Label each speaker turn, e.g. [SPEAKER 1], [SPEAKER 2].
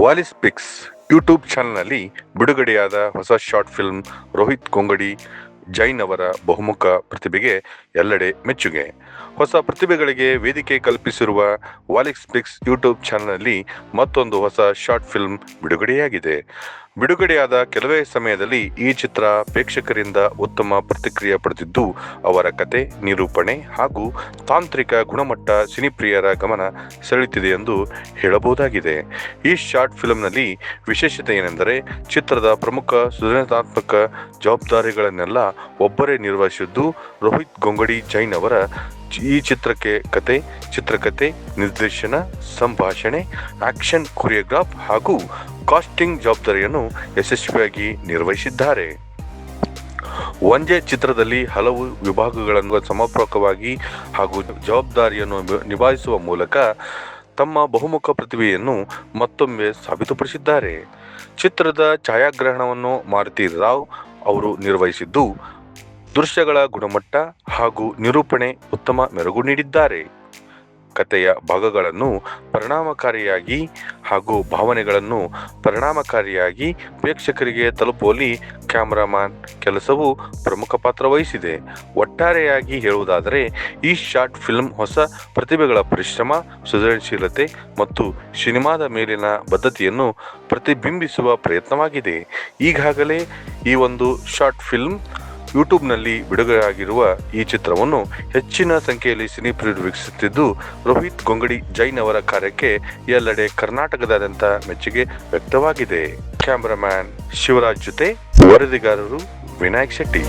[SPEAKER 1] Wallis fix YouTube ಚಾನಲ್ನಲ್ಲಿ ಬಿಡುಗಡೆಯಾದ ಹೊಸ ಶಾರ್ಟ್ ಫಿಲ್ಮ್ ರೋಹಿತ್ ಗೊಂಗಡಿ ಜೈನ್ ಅವರ ಬಹುಮುಖ ಪ್ರತಿಭೆಗೆ ಎಲ್ಲೆಡೆ ಮೆಚ್ಚುಗೆ. ಹೊಸ ಪ್ರತಿಭೆಗಳಿಗೆ ವೇದಿಕೆ ಕಲ್ಪಿಸಿರುವ ವಾಲಿಸ್ ಪಿಕ್ಸ್ ಯೂಟ್ಯೂಬ್ ಚಾನಲ್ನಲ್ಲಿ ಮತ್ತೊಂದು ಹೊಸ ಶಾರ್ಟ್ ಫಿಲ್ಮ್ ಬಿಡುಗಡೆಯಾಗಿದೆ. ಬಿಡುಗಡೆಯಾದ ಕೆಲವೇ ಸಮಯದಲ್ಲಿ ಈ ಚಿತ್ರ ಪ್ರೇಕ್ಷಕರಿಂದ ಉತ್ತಮ ಪ್ರತಿಕ್ರಿಯೆ ಪಡೆದಿದ್ದು, ಅವರ ಕತೆ, ನಿರೂಪಣೆ ಹಾಗೂ ತಾಂತ್ರಿಕ ಗುಣಮಟ್ಟ ಸಿನಿಪ್ರಿಯರ ಗಮನ ಸೆಳೆಯುತ್ತಿದೆ ಎಂದು ಹೇಳಬಹುದಾಗಿದೆ. ಈ ಶಾರ್ಟ್ ಫಿಲ್ಮ್ನಲ್ಲಿ ವಿಶೇಷತೆ ಏನೆಂದರೆ, ಚಿತ್ರದ ಪ್ರಮುಖ ಸೃಜನಾತ್ಮಕ ಜವಾಬ್ದಾರಿಗಳನ್ನೆಲ್ಲ ಒಬ್ಬರೇ ನಿರ್ವಹಿಸಿದ್ದು ರೋಹಿತ್ ಗೊಂಗಡಿ ಜೈನ್ ಅವರ. ಈ ಚಿತ್ರಕ್ಕೆ ಕತೆ, ಚಿತ್ರಕಥೆ, ನಿರ್ದೇಶನ, ಸಂಭಾಷಣೆ, ಆಕ್ಷನ್, ಕೊರಿಯೋಗ್ರಾಫ್ ಹಾಗೂ ಕಾಸ್ಟಿಂಗ್ ಜವಾಬ್ದಾರಿಯನ್ನು ಯಶಸ್ವಿಯಾಗಿ ನಿರ್ವಹಿಸಿದ್ದಾರೆ. ಒಂದೇ ಚಿತ್ರದಲ್ಲಿ ಹಲವು ವಿಭಾಗಗಳನ್ನು ಸಮರ್ಪಕವಾಗಿ ಹಾಗೂ ಜವಾಬ್ದಾರಿಯನ್ನು ನಿಭಾಯಿಸುವ ಮೂಲಕ ತಮ್ಮ ಬಹುಮುಖ ಪ್ರತಿಭೆಯನ್ನು ಮತ್ತೊಮ್ಮೆ ಸಾಬೀತುಪಡಿಸಿದ್ದಾರೆ. ಚಿತ್ರದ ಛಾಯಾಗ್ರಹಣವನ್ನು ಮಾರುತಿ ರಾವ್ ಅವರು ನಿರ್ವಹಿಸಿದ್ದು, ದೃಶ್ಯಗಳ ಗುಣಮಟ್ಟ ಹಾಗೂ ನಿರೂಪಣೆ ಉತ್ತಮ ಮೆರುಗು ನೀಡಿದ್ದಾರೆ. ಕಥೆಯ ಭಾಗಗಳನ್ನು ಪರಿಣಾಮಕಾರಿಯಾಗಿ ಹಾಗೂ ಭಾವನೆಗಳನ್ನು ಪರಿಣಾಮಕಾರಿಯಾಗಿ ಪ್ರೇಕ್ಷಕರಿಗೆ ತಲುಪುವಲ್ಲಿ ಕ್ಯಾಮರಾಮನ್ ಕೆಲಸವು ಪ್ರಮುಖ ಪಾತ್ರ ವಹಿಸಿದೆ. ಒಟ್ಟಾರೆಯಾಗಿ ಹೇಳುವುದಾದರೆ, ಈ ಶಾರ್ಟ್ ಫಿಲ್ಮ್ ಹೊಸ ಪ್ರತಿಭೆಗಳ ಪರಿಶ್ರಮ, ಸೃಜನಶೀಲತೆ ಮತ್ತು ಸಿನಿಮಾದ ಮೇಲಿನ ಬದ್ಧತೆಯನ್ನು ಪ್ರತಿಬಿಂಬಿಸುವ ಪ್ರಯತ್ನವಾಗಿದೆ. ಈಗಾಗಲೇ ಈ ಒಂದು ಶಾರ್ಟ್ ಫಿಲ್ಮ್ ಯೂಟ್ಯೂಬ್ನಲ್ಲಿ ಬಿಡುಗಡೆಯಾಗಿರುವ ಈ ಚಿತ್ರವನ್ನು ಹೆಚ್ಚಿನ ಸಂಖ್ಯೆಯಲ್ಲಿ ಸಿನಿಪ್ರಿಯರು ವೀಕ್ಷಿಸುತ್ತಿದ್ದು, ರೋಹಿತ್ ಗೊಂಗಡಿ ಜೈನ್ ಅವರ ಕಾರ್ಯಕ್ಕೆ ಎಲ್ಲೆಡೆ ಕರ್ನಾಟಕದಾದ್ಯಂತ ಮೆಚ್ಚುಗೆ ವ್ಯಕ್ತವಾಗಿದೆ. ಕ್ಯಾಮರಾಮ್ಯಾನ್ ಶಿವರಾಜ್ ಜೊತೆ ವರದಿಗಾರರು ವಿನಾಯಕ್ ಶೆಟ್ಟಿ.